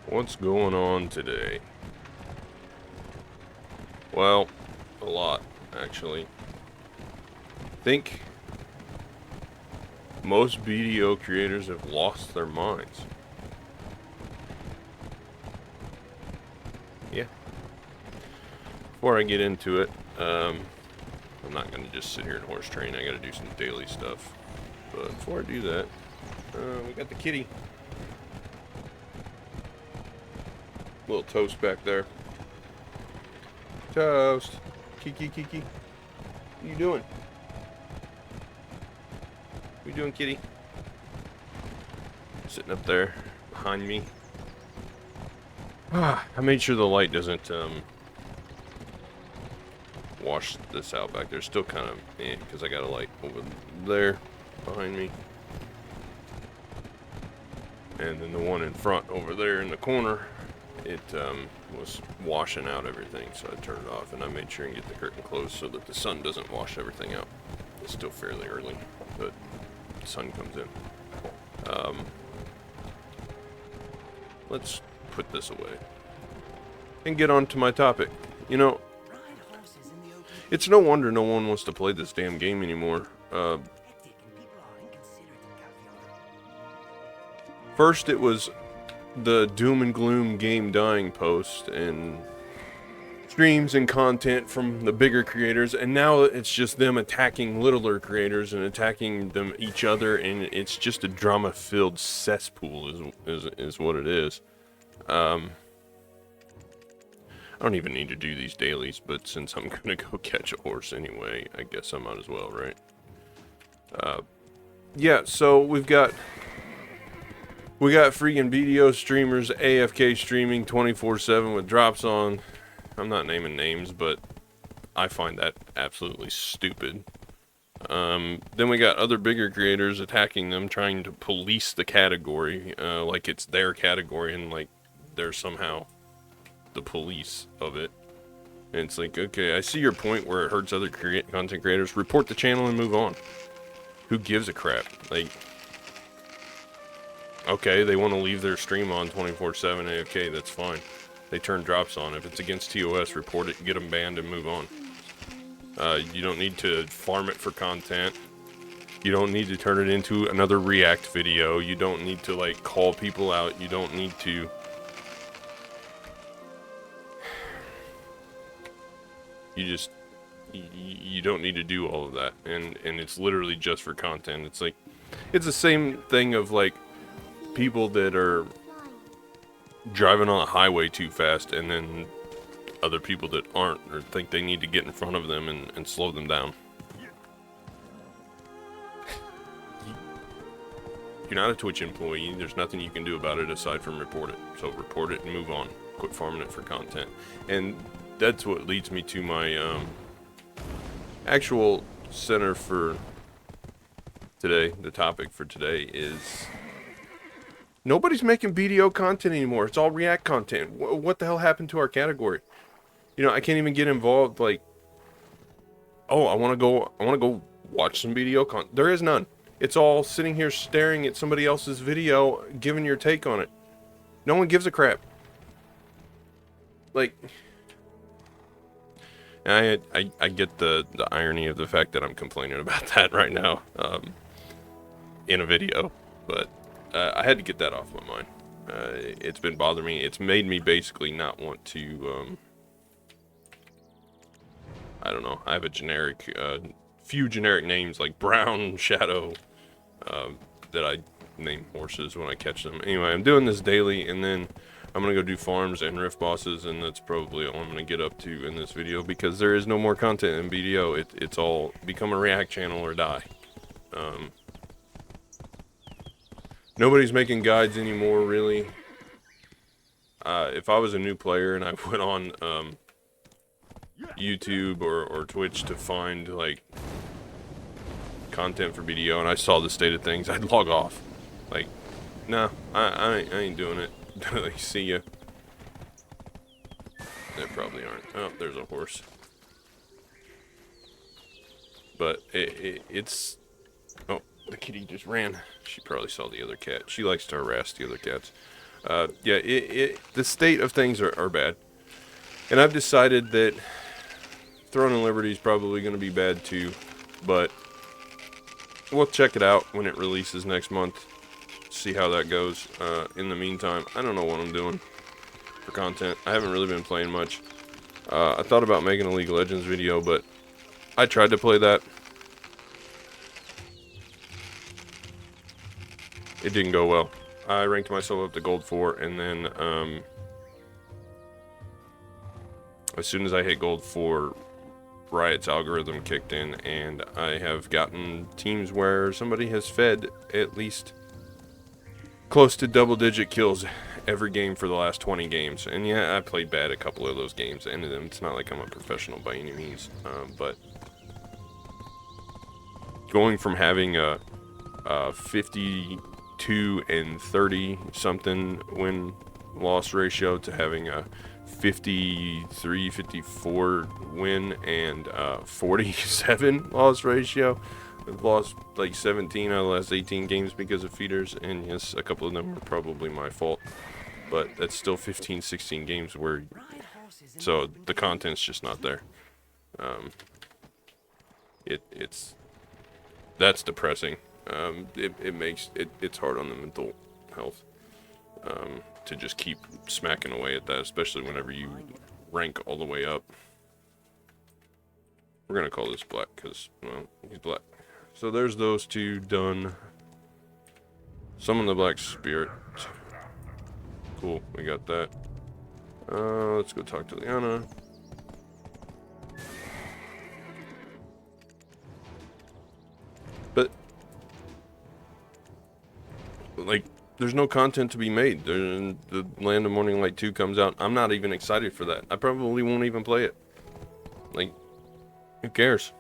What's going on today? Well, a lot, actually. Think most BDO creators have lost their minds. Yeah. Before I get into it, I'm not going to just sit here and horse train. I got to do some daily stuff. But before I do that, we got the kitty. Little Toast back there. Toast. Kiki, Kiki. What you doing? What you doing, kitty? Sitting up there behind me. I made sure the light doesn't wash this out back there. Still kind of because I got a light over there behind me, and then the one in front over there in the corner, it was washing out everything, so I turned it off and I made sure and get the curtain closed so that the sun doesn't wash everything out. It's still fairly early, but the sun comes in. Let's put this away and get on to my topic. You know, it's no wonder no one wants to play this damn game anymore. First it was the doom and gloom game dying post and streams and content from the bigger creators, and now it's just them attacking littler creators and attacking them each other, and it's just a drama-filled cesspool is what it is. I don't even need to do these dailies, but since I'm gonna go catch a horse anyway, I guess I might as well, right? Yeah, so we got freaking BDO streamers AFK streaming 24/7 with drops on. I'm not naming names, but I find that absolutely stupid. Then we got other bigger creators attacking them, trying to police the category, like it's their category and like they're somehow the police of it. And it's like, okay, I see your point where it hurts other content creators. Report the channel and move on. Who gives a crap? Like, okay, they want to leave their stream on 24/7 AFK, that's fine. They turn drops on. If it's against TOS, report it, get them banned, and move on. You don't need to farm it for content. You don't need to turn it into another React video. You don't need to, like, call people out. You don't need to... You don't need to do all of that. And it's literally just for content. It's like... It's the same thing of, like, people that are driving on a highway too fast, and then other people that aren't, or think they need to get in front of them and slow them down. You're not a Twitch employee. There's nothing you can do about it aside from report it. So report it and move on. Quit farming it for content. And that's what leads me to my actual center for today. The topic for today is... Nobody's making BDO content anymore. It's all React content. What the hell happened to our category? You know, I can't even get involved. Like, oh, I want to go watch some BDO content. There is none. It's all sitting here staring at somebody else's video, giving your take on it. No one gives a crap. Like, I get the irony of the fact that I'm complaining about that right now, in a video, but I had to get that off my mind. It's been bothering me. It's made me basically not want to, I don't know. I have a generic, few generic names like Brown, Shadow, that I name horses when I catch them. Anyway, I'm doing this daily, and then I'm going to go do farms and rift bosses, and that's probably all I'm going to get up to in this video, because there is no more content in BDO. It's all become a React channel or die. Nobody's making guides anymore, really. If I was a new player and I went on YouTube or Twitch to find, like, content for BDO and I saw the state of things, I'd log off. Like, nah, I ain't doing it. Like, see ya. They probably aren't. Oh, there's a horse. But it's... Oh, the kitty just ran. She probably saw the other cat. She likes to harass the other cats. Yeah, the state of things are bad. And I've decided that Throne and Liberty is probably going to be bad too. But we'll check it out when it releases next month. See how that goes. In the meantime, I don't know what I'm doing for content. I haven't really been playing much. I thought about making a League of Legends video, but I tried to play that. It didn't go well. I ranked myself up to Gold 4, and then as soon as I hit Gold 4, Riot's algorithm kicked in, and I have gotten teams where somebody has fed at least close to double-digit kills every game for the last 20 games. And yeah, I played bad a couple of those games, and it's not like I'm a professional by any means, but going from having a 52 and 30 something win-loss ratio to having a 53, 54 win and 47 loss ratio. I've lost like 17 out of the last 18 games because of feeders, and yes, a couple of them are probably my fault, but that's still 15, 16 games where, so the content's just not there. That's depressing. It's hard on the mental health to just keep smacking away at that, especially whenever you rank all the way up. We're gonna call this black because, well, he's black. So there's those two done. Summon the Black Spirit. Cool, we got that. Let's go talk to Liana. But like, there's no content to be made. The Land of Morning Light 2 comes out. I'm not even excited for that. I probably won't even play it. Like, who cares?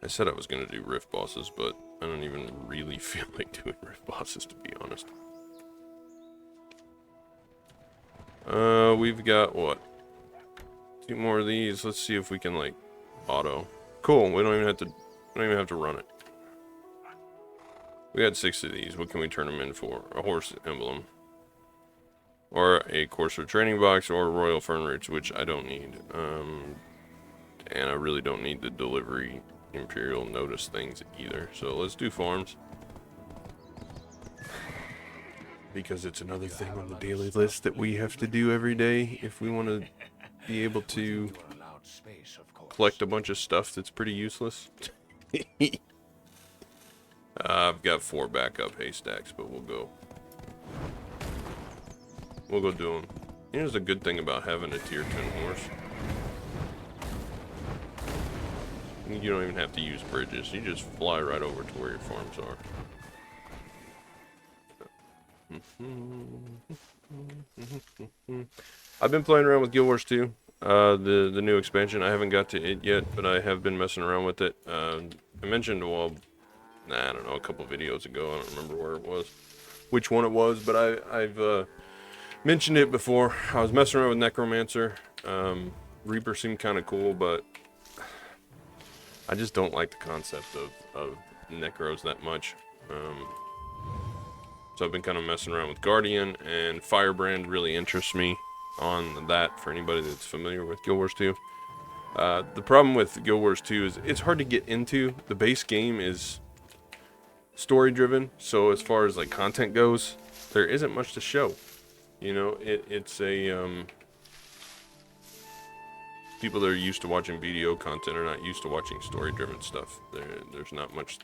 I said I was gonna do rift bosses, but I don't even really feel like doing rift bosses, to be honest. We've got what? 2 more of these. Let's see if we can like auto. Cool. We don't even have to run it. We got 6 of these. What can we turn them in for? A horse emblem, or a Courser training box, or Royal Fern Roots, which I don't need. And I really don't need the delivery Imperial Notice things either. So let's do farms, because it's another thing on the daily list that we have to do every day if we want to be able to collect a bunch of stuff that's pretty useless. I've got 4 backup haystacks, but we'll go do them. Here's the good thing about having a tier 10 horse. You don't even have to use bridges. You just fly right over to where your farms are. I've been playing around with Guild Wars 2, the new expansion. I haven't got to it yet, but I have been messing around with it. I mentioned, well, I don't know, a couple videos ago. I don't remember where it was, which one it was, but I've mentioned it before. I was messing around with Necromancer. Reaper seemed kind of cool, but I just don't like the concept of Necros that much. So I've been kind of messing around with Guardian, and Firebrand really interests me on that for anybody that's familiar with Guild Wars 2. The problem with Guild Wars 2 is it's hard to get into. The base game is story driven, so as far as like content goes, there isn't much to show. You know, it's a people that are used to watching BDO content are not used to watching story-driven stuff. There's not much,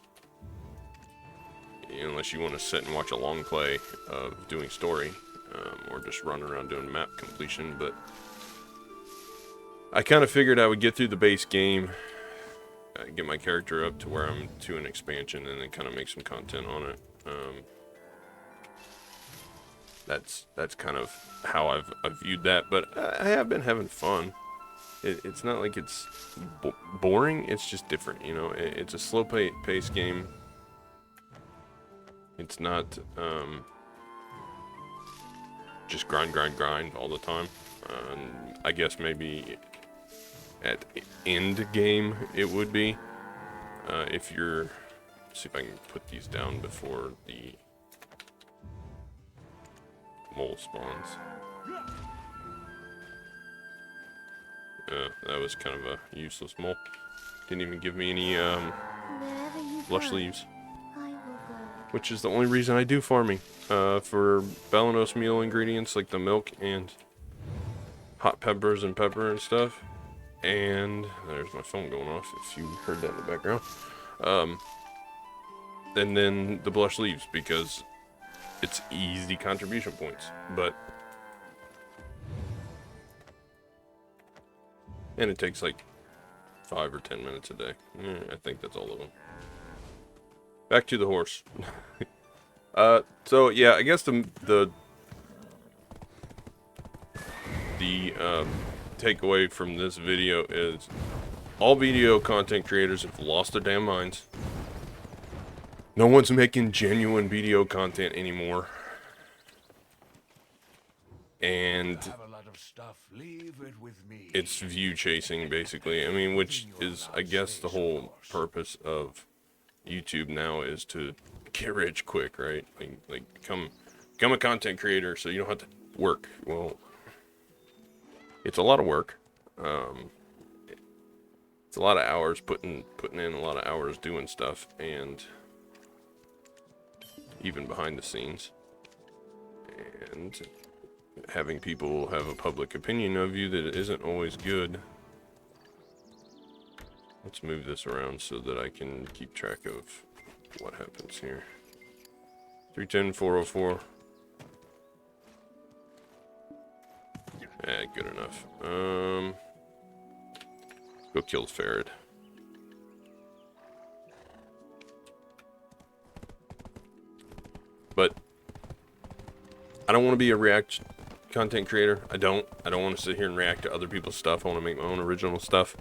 unless you want to sit and watch a long play of doing story, or just run around doing map completion. But I kind of figured I would get through the base game, get my character up to where I'm to an expansion, and then kind of make some content on it. That's kind of how I've viewed that, but I have been having fun. It's not like it's boring, it's just different, you know. It's a slow pace game. It's not just grind all the time. I guess maybe at end game it would be, if you're see if I can put these down before the mole spawns. That was kind of a useless mole. Didn't even give me any lush leaves. Which is the only reason I do farming. For Balanos meal ingredients like the milk and hot peppers and pepper and stuff. And there's my phone going off if you heard that in the background. And then the blush leaves because it's easy contribution points. And it takes like 5 or 10 minutes a day. I think that's all of them. Back to the horse. So yeah, I guess the takeaway from this video is all BDO content creators have lost their damn minds. No one's making genuine BDO content anymore. And it's view chasing, basically. I mean, which is, I guess, the whole purpose of YouTube now is to get rich quick, right? Like become a content creator so you don't have to work. Well, it's a lot of work. It's a lot of hours putting in a lot of hours doing stuff, and even behind the scenes, and having people have a public opinion of you that isn't always good. Let's move this around so that I can keep track of what happens here. 310, 404. Good enough. Go kill the ferret. But I don't want to be a React content creator. I don't want to sit here and react to other people's stuff. I want to make my own original stuff.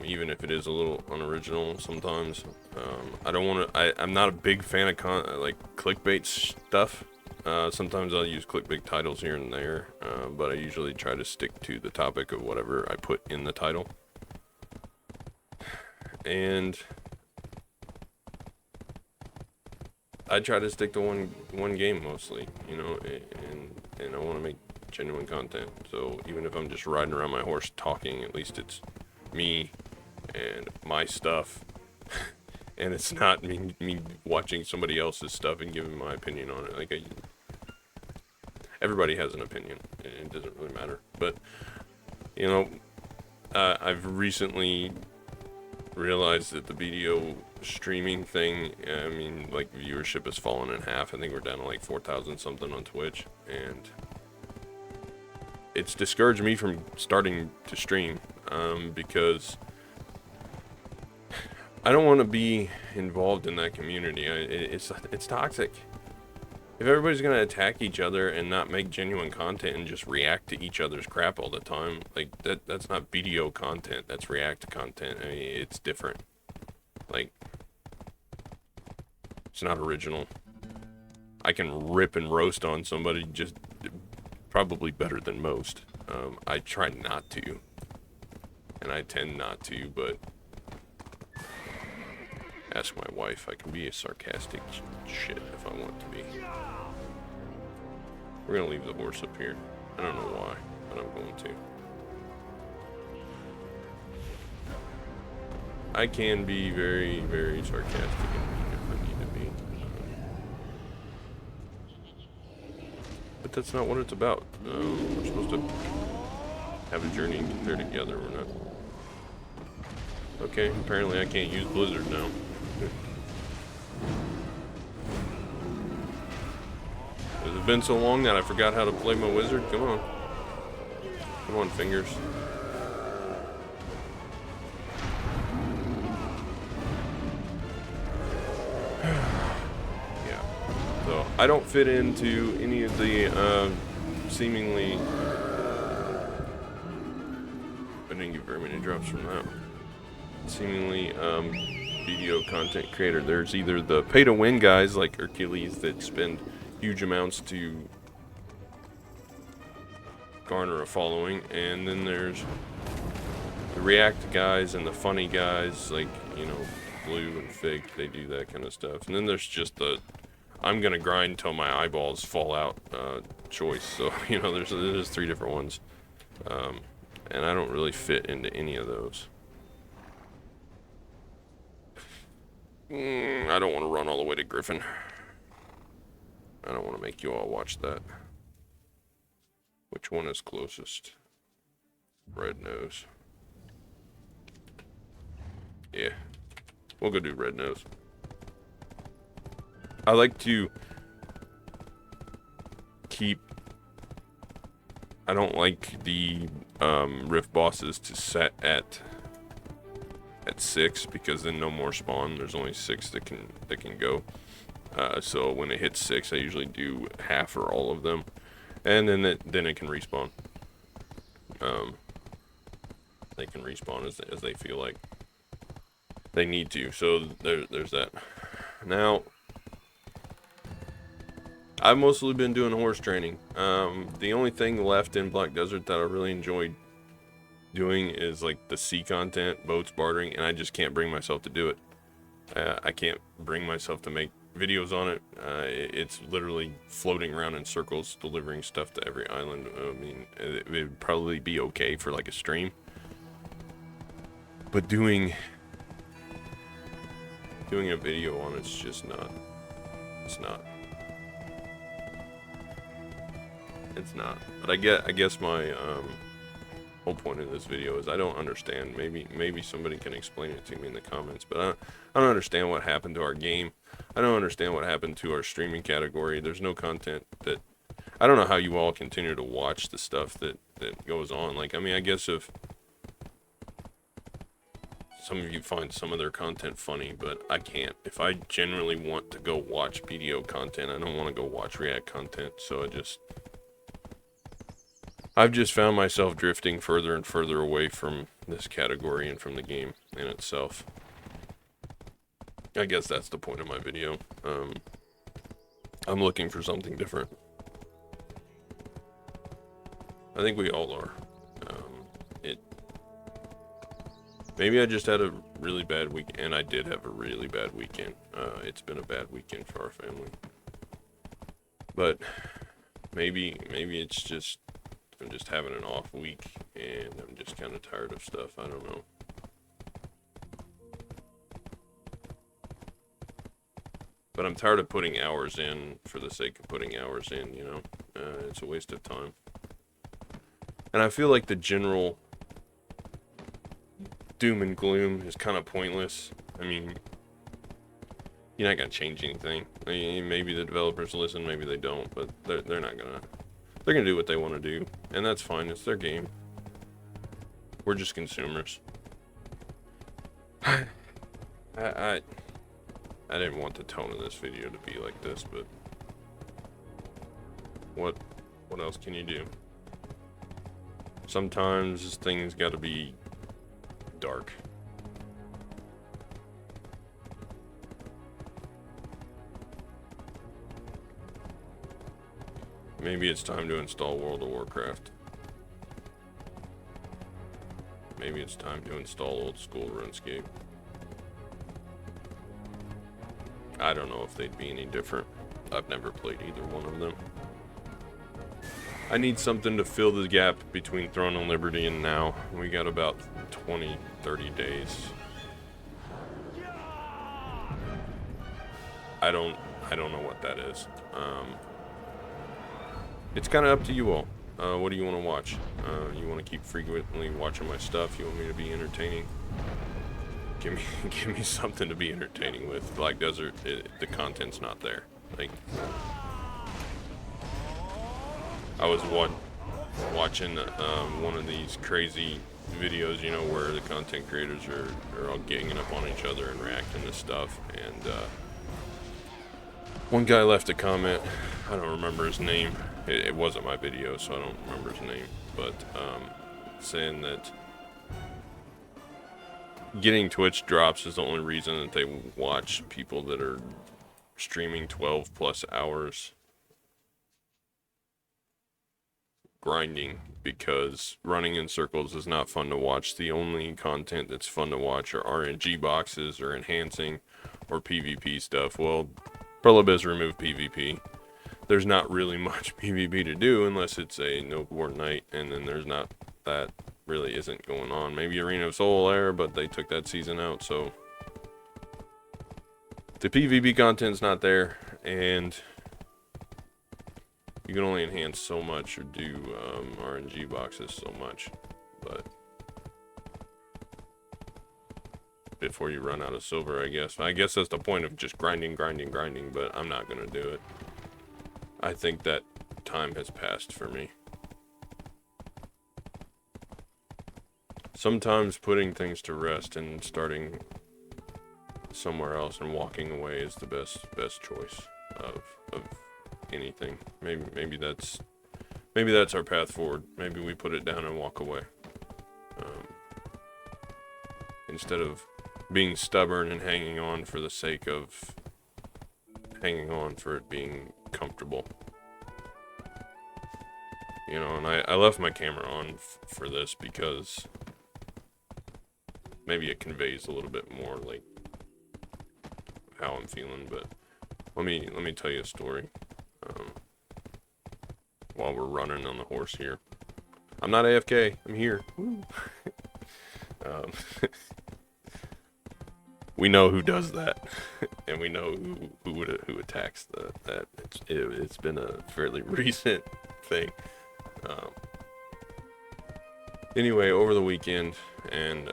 Even if it is a little unoriginal sometimes. I don't want to. I'm not a big fan of like clickbait stuff. Sometimes I'll use clickbait titles here and there, but I usually try to stick to the topic of whatever I put in the title. And I try to stick to one game mostly, you know, and I want to make genuine content. So even if I'm just riding around my horse talking, at least it's me and my stuff. And it's not me watching somebody else's stuff and giving my opinion on it. Like, everybody has an opinion, and it doesn't really matter. But, you know, I've recently realized that the BDO streaming thing, I mean, like, viewership has fallen in half. I think we're down to like 4,000 something on Twitch, and it's discouraged me from starting to stream, because I don't want to be involved in that community. It's toxic. If everybody's gonna attack each other and not make genuine content and just react to each other's crap all the time, like that's not BDO content. That's React content. I mean, it's different. Like, it's not original. I can rip and roast on somebody just probably better than most. I try not to, and I tend not to, but ask my wife. I can be a sarcastic shit if I want to be. We're gonna leave the horse up here. I don't know why, but I'm going to. I can be very, very sarcastic and mean if I need to be. But that's not what it's about. We're supposed to have a journey and get there together. We're not. Okay, apparently I can't use Blizzard now. Has it been so long that I forgot how to play my wizard? Come on. Come on, fingers. Yeah. So, I don't fit into any of the, seemingly... I didn't get very many drops from that. Seemingly, BDO content creator. There's either the pay-to-win guys like Hercules that spend huge amounts to garner a following, and then there's the React guys and the funny guys, like, you know, Blue and Fig, they do that kind of stuff. And then there's just the I'm gonna grind till my eyeballs fall out choice. So, you know, there's 3 different ones. And I don't really fit into any of those. I don't want to run all the way to Griffin. I don't want to make you all watch that. Which one is closest? Red Nose. Yeah. We'll go do Red Nose. I like to keep... I don't like the rift bosses to set at 6, because then no more spawn. There's only 6 that can go. So when it hits 6, I usually do half or all of them, and then it can respawn. They can respawn as they feel like they need to. So there's that. Now, I've mostly been doing horse training. The only thing left in Black Desert that I really enjoyed doing is like the sea content, boats, bartering, and I just can't bring myself to do it. I can't bring myself to make videos on it. It's literally floating around in circles, delivering stuff to every island. I mean, it would probably be okay for like a stream, but doing a video on it's just not. It's not. But I guess my whole point of this video is I don't understand. Maybe somebody can explain it to me in the comments, but I don't understand what happened to our game. I don't understand what happened to our streaming category. There's no content that... I don't know how you all continue to watch the stuff that goes on. Like, I mean, I guess if some of you find some of their content funny, but I can't. If I genuinely want to go watch BDO content, I don't want to go watch React content, so I've just found myself drifting further and further away from this category and from the game in itself. I guess that's the point of my video. I'm looking for something different. I think we all are. Maybe I just had a really bad week, and I did have a really bad weekend. It's been a bad weekend for our family. But maybe it's just... I'm just having an off week, and I'm just kind of tired of stuff. I don't know. But I'm tired of putting hours in for the sake of putting hours in, you know? It's a waste of time. And I feel like the general doom and gloom is kind of pointless. I mean, you're not going to change anything. I mean, maybe the developers listen, maybe they don't, but they're not going to. They're going to do what they want to do, and that's fine. It's their game. We're just consumers. I didn't want the tone of this video to be like this, but what else can you do? Sometimes things got to be dark. Maybe it's time to install World of Warcraft. Maybe it's time to install old school RuneScape. I don't know if they'd be any different. I've never played either one of them. I need something to fill the gap between Throne and Liberty and now. We got about 20, 30 days. I don't know what that is. It's kind of up to you all. What do you want to watch? You want to keep frequently watching my stuff? You want me to be entertaining? Give me something to be entertaining with. Black Desert, the content's not there. Like, I was watching one of these crazy videos, you know, where the content creators are all ganging up on each other and reacting to stuff, and one guy left a comment. I don't remember his name. It wasn't my video, so I don't remember his name, but saying that getting Twitch drops is the only reason that they watch people that are streaming 12 plus hours grinding, because running in circles is not fun to watch. The only content that's fun to watch are RNG boxes or enhancing or PvP stuff. Well, Perlabiz removed PvP. There's not really much PvP to do unless it's a no war night, and then there's not, that really isn't going on. Maybe Arena of Soul there, but they took that season out, so the PvP content's not there, and you can only enhance so much or do RNG boxes so much, but before you run out of silver, I guess. I guess that's the point of just grinding, but I'm not gonna do it. I think that time has passed for me. Sometimes putting things to rest and starting somewhere else and walking away is the best choice of anything. Maybe that's our path forward. Maybe we put it down and walk away, instead of being stubborn and hanging on for the sake of hanging on for it being comfortable. You know, and I left my camera on for this because maybe it conveys a little bit more like how I'm feeling. But let me tell you a story while we're running on the horse here. I'm not AFK. I'm here. We know who does that, and we know who attacks that. It's been a fairly recent thing. Anyway, over the weekend, and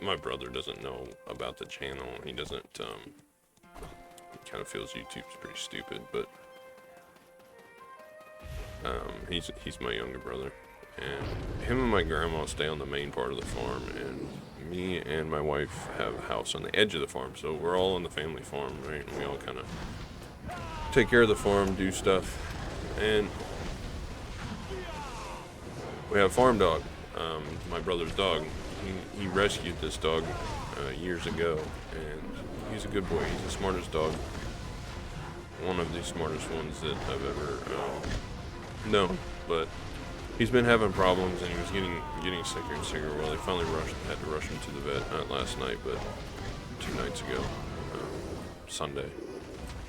my brother doesn't know about the channel. He doesn't. He kind of feels YouTube's pretty stupid, but he's my younger brother, and him and my grandma stay on the main part of the farm, and me and my wife have a house on the edge of the farm, so we're all on the family farm, right? And we all kind of take care of the farm, do stuff, and we have a farm dog, my brother's dog. He rescued this dog years ago, and he's a good boy. He's the smartest dog, one of the smartest ones that I've ever known, but he's been having problems, and he was getting sicker and sicker. Well, they finally had to rush him to the vet, not last night, but 2 nights ago, Sunday.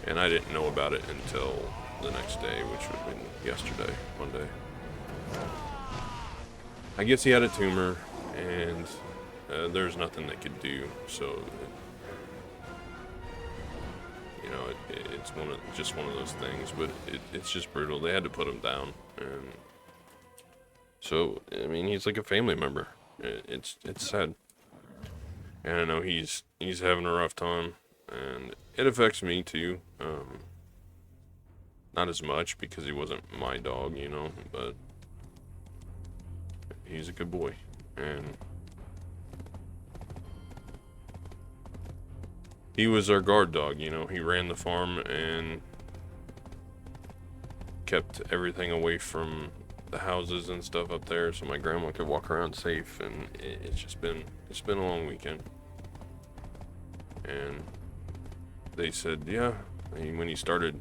And I didn't know about it until the next day, which would have been yesterday, Monday. I guess he had a tumor, and there's nothing they could do. So, you know, it's just one of those things. But it's just brutal. They had to put him down, and so I mean, he's like a family member. It's sad, and I know he's having a rough time, and it affects me too. Not as much because he wasn't my dog, you know, but he's a good boy, and he was our guard dog, you know. He ran the farm and kept everything away from the houses and stuff up there, so my grandma could walk around safe. And it's been a long weekend. And they said, yeah, when he started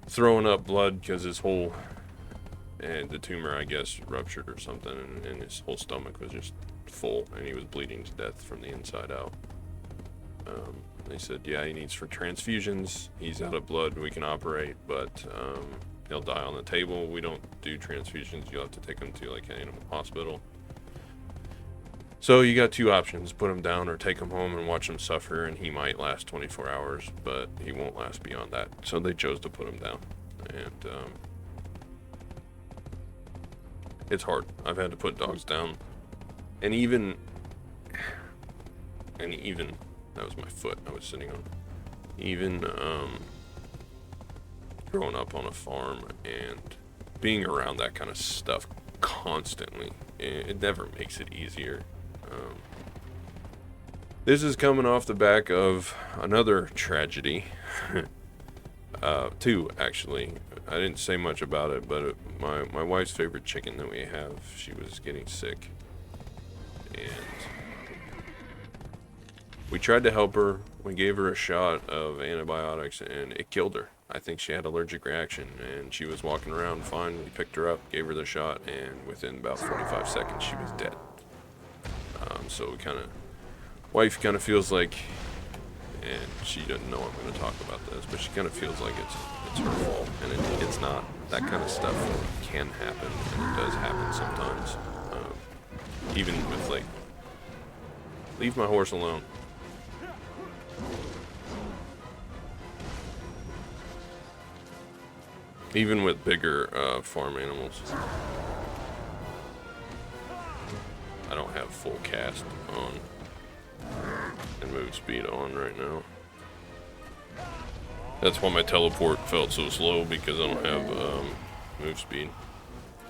throwing up blood because his whole, and the tumor, I guess, ruptured or something, and his whole stomach was just full, and he was bleeding to death from the inside out. They said, yeah, he needs for transfusions. He's out of blood. We can operate, but he'll die on the table. We don't do transfusions. You'll have to take him to like an animal hospital. So you got 2 options: put him down or take him home and watch him suffer. And he might last 24 hours, but he won't last beyond that. So they chose to put him down, and it's hard. I've had to put dogs down, and even that was my foot I was sitting on. Even growing up on a farm and being around that kind of stuff constantly, it never makes it easier. This is coming off the back of another tragedy. 2 actually. I didn't say much about it, but my wife's favorite chicken that we have, she was getting sick, and we tried to help her. We gave her a shot of antibiotics, and it killed her. I think she had allergic reaction, and she was walking around fine. We picked her up, gave her the shot, and within about 45 seconds, she was dead. So we wife kind of feels like, and she doesn't know I'm going to talk about this, but she kind of feels like it's her fault, and it's not. That kind of stuff can happen, and it does happen sometimes. Even with, like, leave my horse alone. Even with bigger farm animals. I don't have full cast on and move speed on right now. That's why my teleport felt so slow, because I don't have move speed.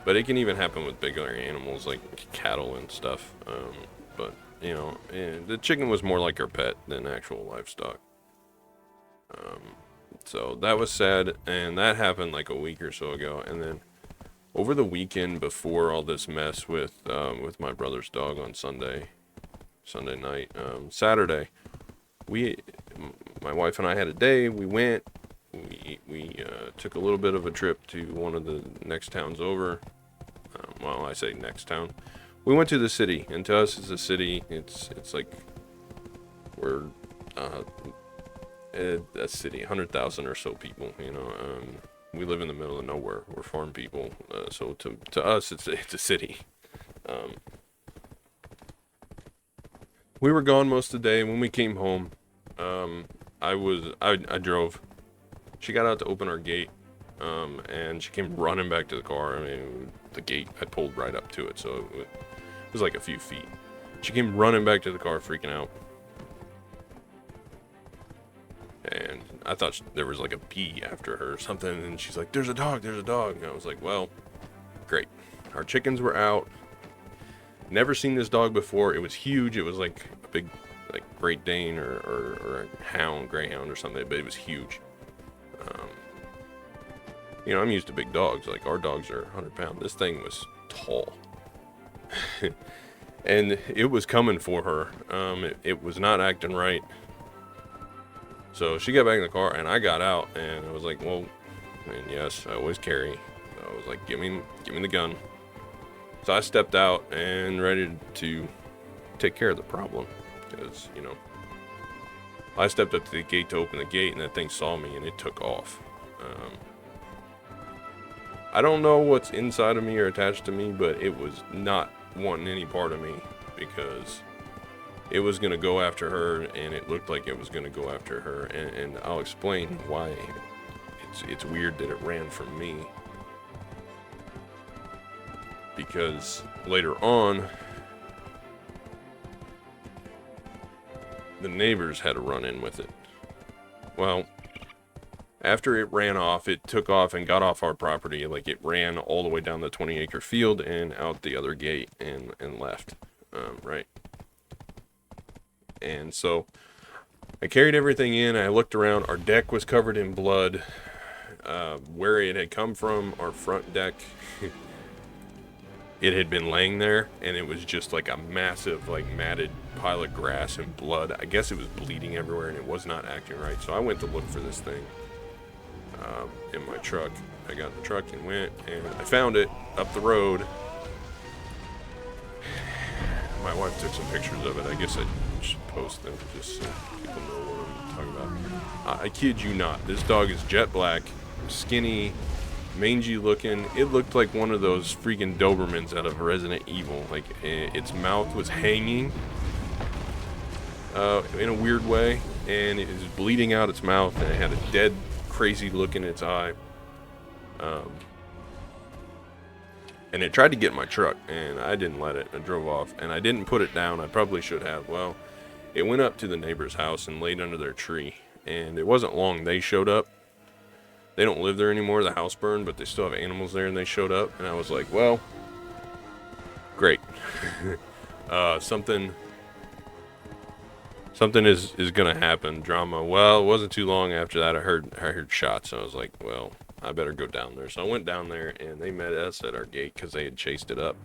But it can even happen with bigger animals like cattle and stuff. But, you know, the chicken was more like our pet than actual livestock. So that was sad, and that happened like a week or so ago. And then over the weekend before all this mess with my brother's dog on Sunday night, Saturday, my wife and I had a day. We went, we took a little bit of a trip to one of the next towns over. Well, I say next town. We went to the city, and to us, it's a city. It's like we're a city, 100,000 or so people. You know, we live in the middle of nowhere. We're farm people, so to us, it's a city. We were gone most of the day. When we came home, I drove. She got out to open our gate, and she came running back to the car. I mean, the gate, I pulled right up to it, so it was like a few feet. She came running back to the car, freaking out. And I thought there was like a bee after her or something, and she's like, there's a dog. And I was like, well, great. Our chickens were out. Never seen this dog before. It was huge. It was like a big, like, Great Dane or a hound, greyhound or something, but it was huge. You know, I'm used to big dogs. Like, our dogs are 100 pounds. This thing was tall. And it was coming for her. It was not acting right. So she got back in the car, and I got out, and I was like, well, I mean, yes, I always carry. So I was like, give me the gun. So I stepped out and ready to take care of the problem, because, you know, I stepped up to the gate to open the gate, and that thing saw me, and it took off. I don't know what's inside of me or attached to me, but it was not wanting any part of me, because it was going to go after her, and it looked like it was going to go after her, and I'll explain why it's weird that it ran from me. Because later on, the neighbors had a run-in with it. Well, after it ran off, it took off and got off our property. Like, it ran all the way down the 20-acre field and out the other gate and left, right? And so I carried everything in. I looked around. Our deck was covered in blood. Where it had come from, our front deck, it had been laying there, and it was just like a massive, like, matted pile of grass and blood. I guess it was bleeding everywhere, and it was not acting right. So I went to look for this thing in my truck. I got in the truck and went, and I found it up the road. My wife took some pictures of it. I guess I should post them just so people know what I'm talking about. I kid you not. This dog is jet black, skinny, mangy looking. It looked like one of those freaking Dobermans out of Resident Evil. Like, its mouth was hanging in a weird way, and it was bleeding out its mouth, and it had a dead, crazy look in its eye. And it tried to get in my truck, and I didn't let it. I drove off, and I didn't put it down. I probably should have. Well, it went up to the neighbor's house and laid under their tree, and it wasn't long. They showed up. They don't live there anymore. The house burned, but they still have animals there, and they showed up, and I was like, well, great. Something is gonna happen. Drama. Well, it wasn't too long after that I heard shots. So I was like, well, I better go down there. So I went down there, and they met us at our gate because they had chased it up.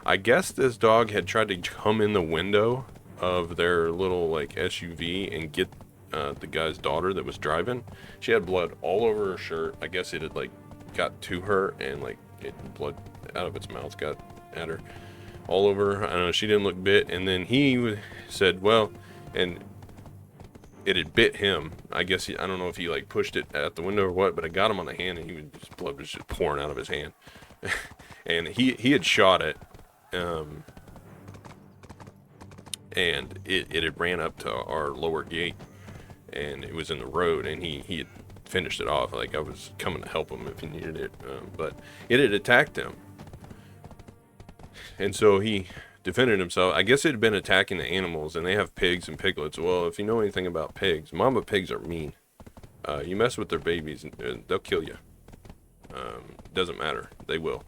I guess this dog had tried to come in the window of their little, like, SUV and get the guy's daughter that was driving. She had blood all over her shirt. I guess it had like got to her and like blood out of its mouth got at her all over her. I don't know, she didn't look bit. And then he said, well, and it had bit him. I guess I don't know if he like pushed it out the window or what, but it got him on the hand, and his blood was just pouring out of his hand. And he had shot it, and it had ran up to our lower gate, and it was in the road, and he had finished it off. Like, I was coming to help him if he needed it, but it had attacked him, and so he defended himself. I guess it had been attacking the animals, and they have pigs and piglets. Well, if you know anything about pigs, mama pigs are mean. You mess with their babies, and they'll kill you. Doesn't matter, they will.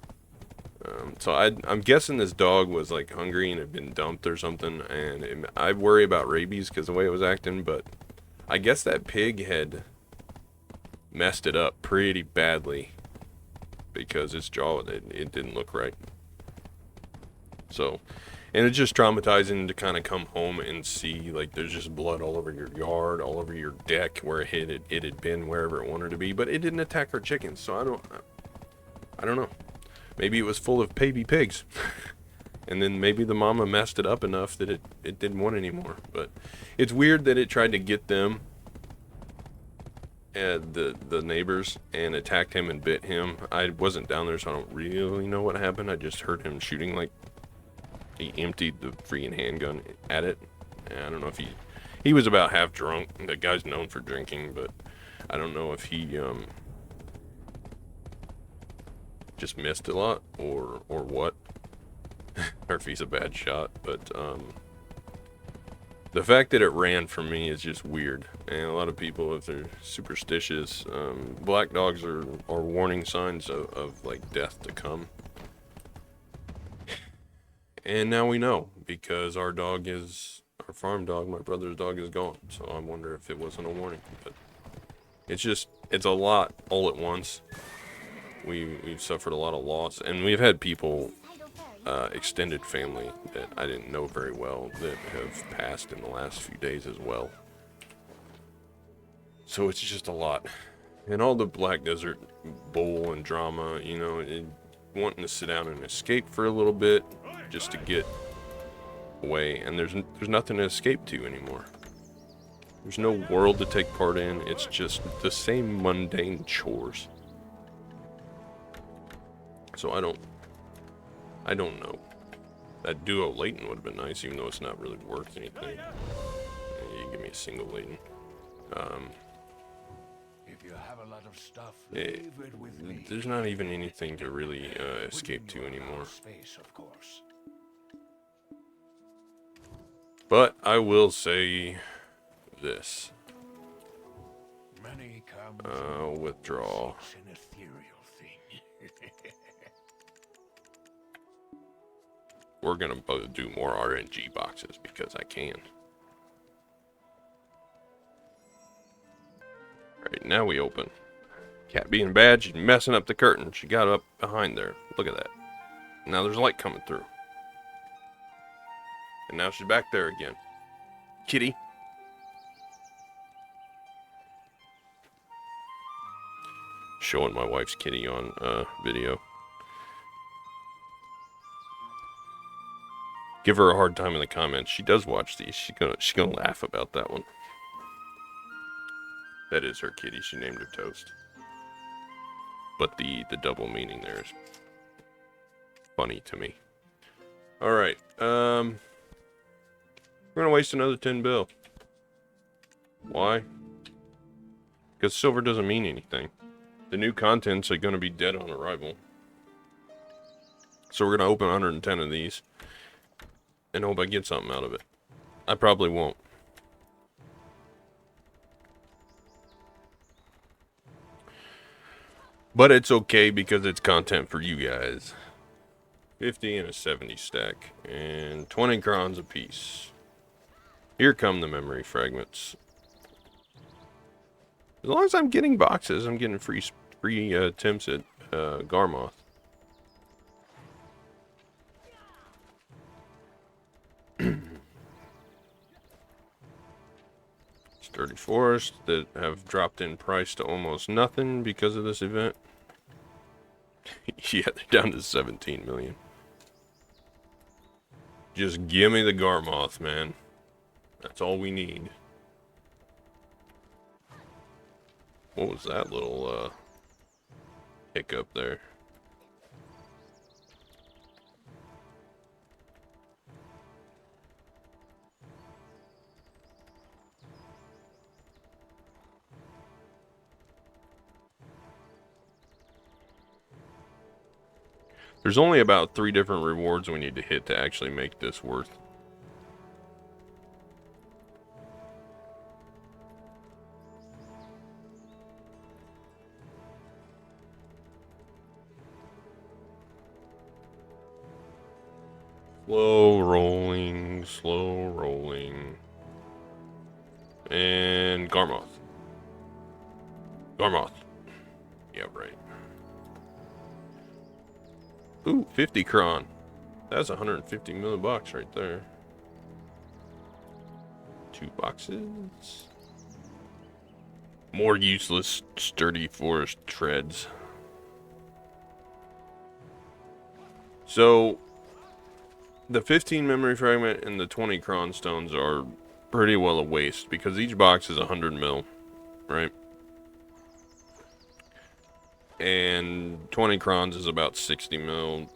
So I'm guessing this dog was like hungry and had been dumped or something, and I worry about rabies because the way it was acting, but I guess that pig had messed it up pretty badly because its jaw, it didn't look right. So, and it's just traumatizing to kind of come home and see like there's just blood all over your yard, all over your deck where it had been wherever it wanted to be, but it didn't attack our chickens. So I don't know. Maybe it was full of baby pigs. And then maybe the mama messed it up enough that it didn't want anymore. But it's weird that it tried to get them, the neighbors, and attacked him and bit him. I wasn't down there, so I don't really know what happened. I just heard him shooting, like he emptied the freaking handgun at it. And I don't know if he was about half drunk. The guy's known for drinking, but I don't know if he just missed a lot or what. Or if he's a bad shot, but the fact that it ran from me is just weird. And a lot of people, if they're superstitious, black dogs are warning signs of like death to come. And now we know, because our farm dog, my brother's dog, is gone. So I wonder if it wasn't a warning. But it's a lot all at once. We've suffered a lot of loss, and we've had people, extended family that I didn't know very well, that have passed in the last few days as well. So it's just a lot. And all the Black Desert bull and drama, you know, wanting to sit down and escape for a little bit just to get away, and there's nothing to escape to anymore. There's no world to take part in. It's just the same mundane chores. So I don't know. That duo Leighton would have been nice, even though it's not really worth anything. You give me a single Leighton. If you have a lot of stuff, leave it with me. There's not even anything to really escape to anymore. Space, of course. But I will say this. Money comes I'll withdraw. it's an ethereal thing. We're gonna do more RNG boxes because I can. Alright, now we open. Cat being bad, she's messing up the curtain. She got up behind there. Look at that. Now there's light coming through. And now she's back there again. Kitty. Showing my wife's kitty on video. Give her a hard time in the comments. She does watch these. She's gonna laugh about that one. That is her kitty. She named her Toast. But the double meaning there is funny to me. All right. We're gonna waste another 10 bill. Why? Because silver doesn't mean anything. The new contents are gonna be dead on arrival. So we're gonna open 110 of these and hope I get something out of it. I probably won't. But it's okay because it's content for you guys. 50 and a 70 stack. And 20 crowns a piece. Here come the memory fragments. As long as I'm getting boxes, I'm getting free attempts at Garmoth. Sturdy Forest that have dropped in price to almost nothing because of this event. Yeah, they're down to 17 million. Just give me the Garmoth, man. That's all we need. What was that little hiccup there? There's only about 3 different rewards we need to hit to actually make this worth. Slow rolling, slow rolling. And Garmoth. Garmoth. Yeah, right. Ooh, 50 cron. That's 150 million bucks right there. 2 boxes. More useless sturdy forest treads. So, the 15 memory fragment and the 20 cron stones are pretty well a waste because each box is 100 mil, right? And 20 crons is about 60 mil.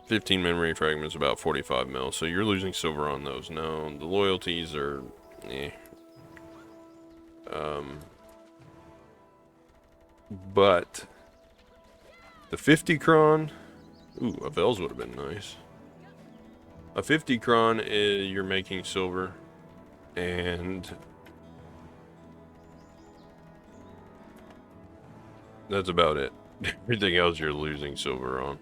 15 memory fragments about 45 mil. So you're losing silver on those. No, the loyalties are eh. But the 50 cron, ooh, a Vels would have been nice. A 50 cron is you're making silver, and that's about it. Everything else you're losing silver on.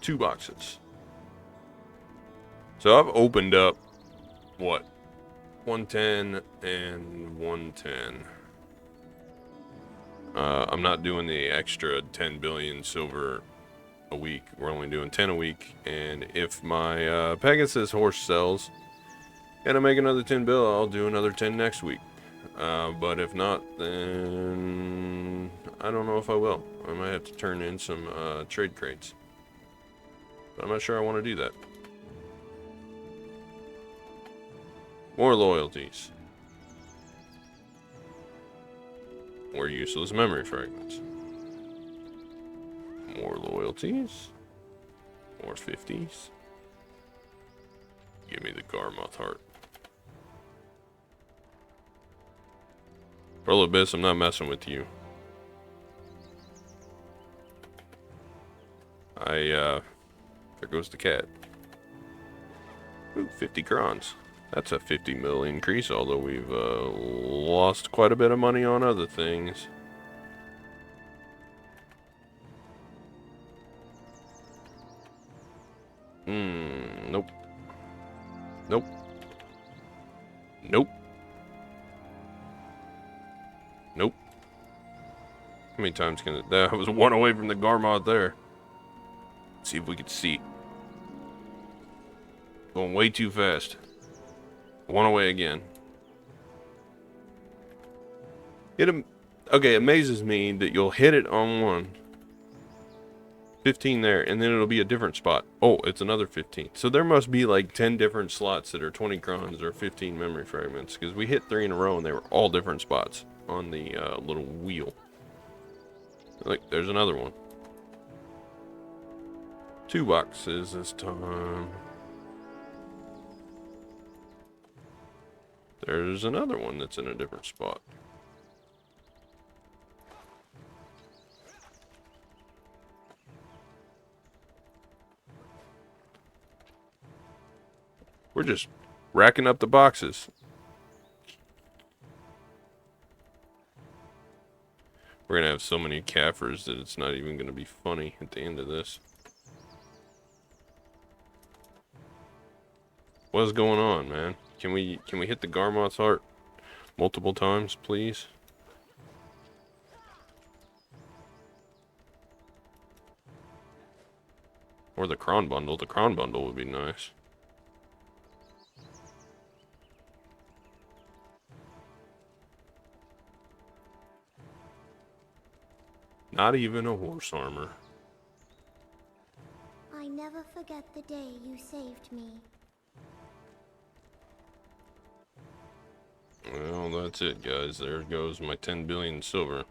2 boxes. So I've opened up, what, 110 and 110. I'm not doing the extra 10 billion silver a week. We're only doing 10 a week. And if my Pegasus horse sells and I make another 10 bill, I'll do another 10 next week. But if not, then I don't know if I will. I might have to turn in some trade crates. But I'm not sure I want to do that. More loyalties. More useless memory fragments. More loyalties. More 50s. Give me the Garmoth heart. Pearl Abyss, I'm not messing with you. There goes the cat. Ooh, 50 crons. That's a 50 mil increase, although we've lost quite a bit of money on other things. Nope. Nope. Nope. Nope. How many times can it... That was 1 away from the Garmoth there. Let's see if we can see. Going way too fast. 1 away again. Okay, it amazes me that you'll hit it on 1. 15 there, and then it'll be a different spot. Oh, it's another 15. So there must be like 10 different slots that are 20 crons or 15 memory fragments, because we hit 3 in a row and they were all different spots on the little wheel. Look, there's another one. 2 boxes this time. There's another one that's in a different spot. We're just racking up the boxes. We're gonna have so many Kafirs that it's not even gonna be funny at the end of this. What is going on, man? Can we hit the Garmoth's heart multiple times, please? Or the Cron bundle. The Cron bundle would be nice. Not even a horse armor. I never forget the day you saved me. Well, that's it, guys. There goes my 10 billion silver.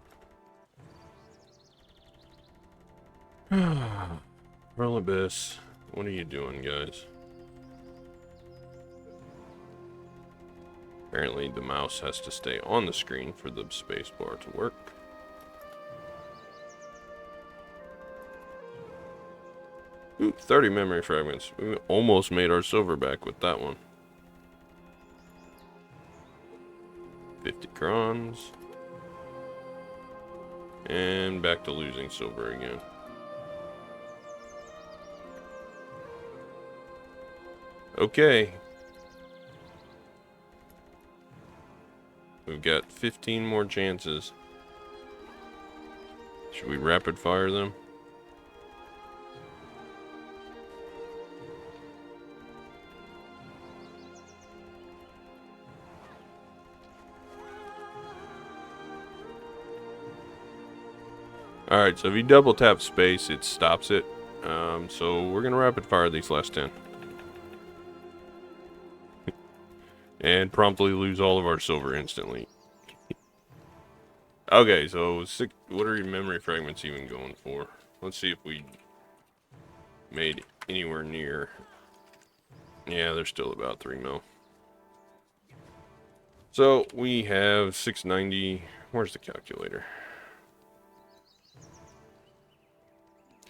Roll Abyss. What are you doing, guys? Apparently, the mouse has to stay on the screen for the spacebar to work. Ooh, 30 memory fragments. We almost made our silver back with that one. 50 crons. And back to losing silver again. Okay. We've got 15 more chances. Should we rapid fire them? Alright, so if you double tap space, it stops it. So we're going to rapid fire these last 10. And promptly lose all of our silver instantly. Okay, so what are your memory fragments even going for? Let's see if we made anywhere near. Yeah, they're still about 3 mil. So we have 690. Where's the calculator?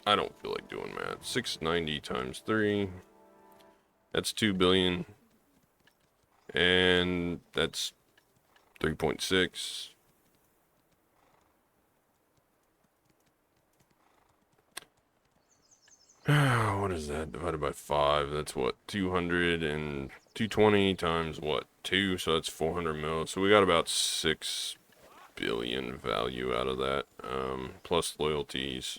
I don't feel like doing math. 690 times 3. That's 2 billion. And that's 3.6. What is that divided by 5? That's what, 200 and 220 times what, 2? So that's 400 mil. So we got about 6 billion value out of that, plus loyalties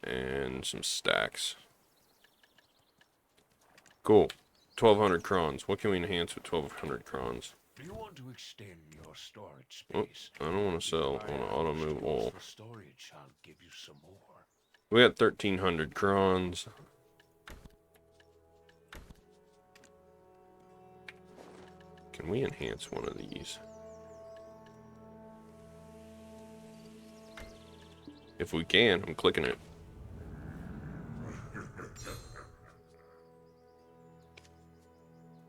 and some stacks. Cool. 1200 crons. What can we enhance with 1200 crons? Do you want to extend your storage Oh, space? I don't want to sell. I want to auto move all. For storage, I'll give you some more. We got 1300 crons. Can we enhance one of these? If we can, I'm clicking it.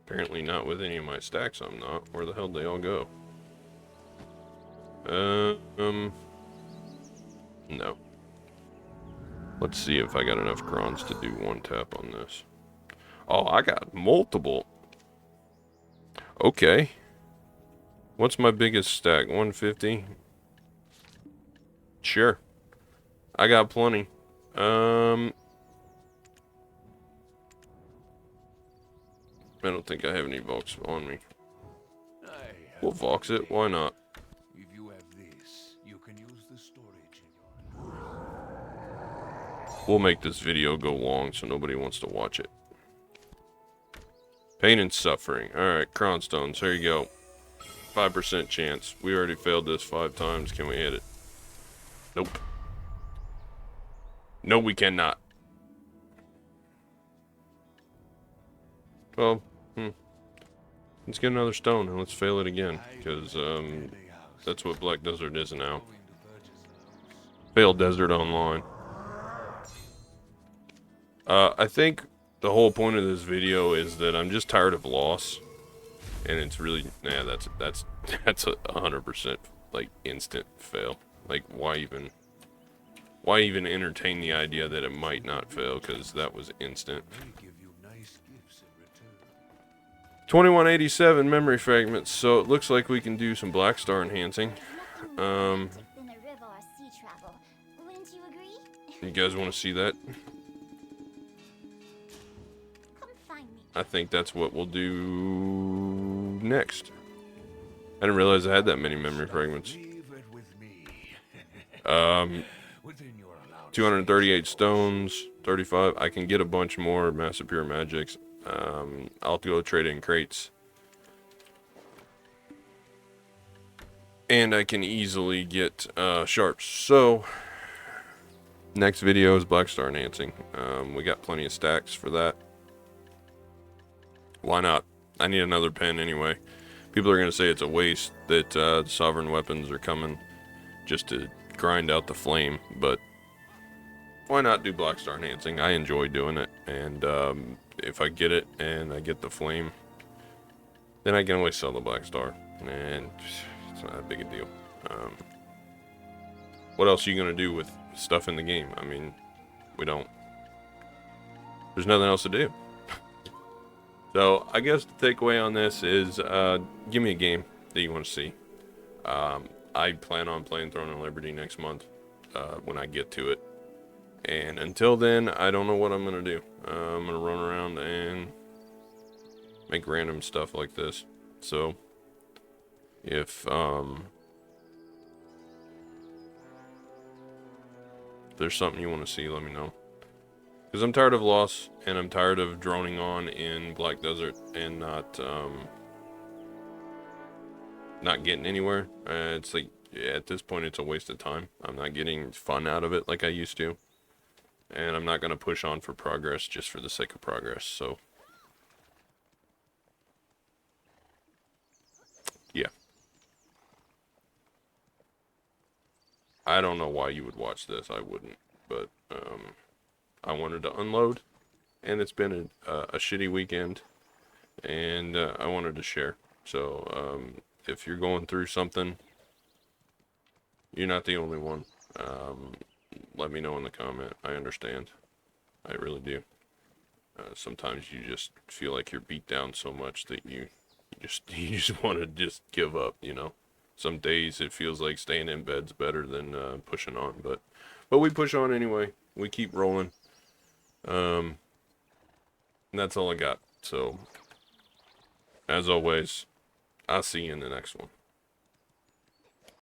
Apparently not with any of my stacks, I'm not. Where the hell did they all go? No. Let's see if I got enough crons to do one tap on this. Oh, I got multiple. Okay. What's my biggest stack? 150? Sure. I got plenty. I don't think I have any Vox on me. We'll Vox it. Why not? If you have this, you can use the storage in your. We'll make this video go long so nobody wants to watch it. Pain and suffering. Alright, Cronstones. Here you go. 5% chance. We already failed this 5 times. Can we hit it? Nope. No, we cannot. Well, let's get another stone and let's fail it again. Because, that's what Black Desert is now. Failed Desert Online. I think the whole point of this video is that I'm just tired of loss. And it's really, nah, that's a 100% like instant fail. Like, why even entertain the idea that it might not fail? Because that was instant. 2187 memory fragments. So it looks like we can do some Black Star enhancing. You guys want to see that? I think that's what we'll do next. I didn't realize I had that many memory fragments. 238 stones, 35. I can get a bunch more Massive Pure Magics. I'll go trade in crates. and I can easily get sharps. So next video is Black Star enhancing. We got plenty of stacks for that. Why not? I need another pen anyway. People are going to say it's a waste that sovereign weapons are coming just to grind out the flame, but why not do Black Star enhancing? I enjoy doing it, and if I get it and I get the flame, then I can always sell the Black Star, and it's not that big a deal. What else are you going to do with stuff in the game? I mean, there's nothing else to do. So I guess the takeaway on this is give me a game that you want to see. I plan on playing Throne of Liberty next month when I get to it. And until then, I don't know what I'm going to do. I'm going to run around and make random stuff like this. So if there's something you want to see, let me know. Because I'm tired of loss, and I'm tired of droning on in Black Desert and not getting anywhere. It's like, at this point, it's a waste of time. I'm not getting fun out of it like I used to. And I'm not going to push on for progress just for the sake of progress. So, yeah. I don't know why you would watch this. I wouldn't. But, I wanted to unload, and it's been a shitty weekend, and I wanted to share. So if you're going through something, you're not the only one. Let me know in the comment. I understand. I really do. Sometimes you just feel like you're beat down so much that you just want to just give up, you know. Some days it feels like staying in bed's better than pushing on, but we push on anyway. We keep rolling. And that's all I got. So, as always, I'll see you in the next one.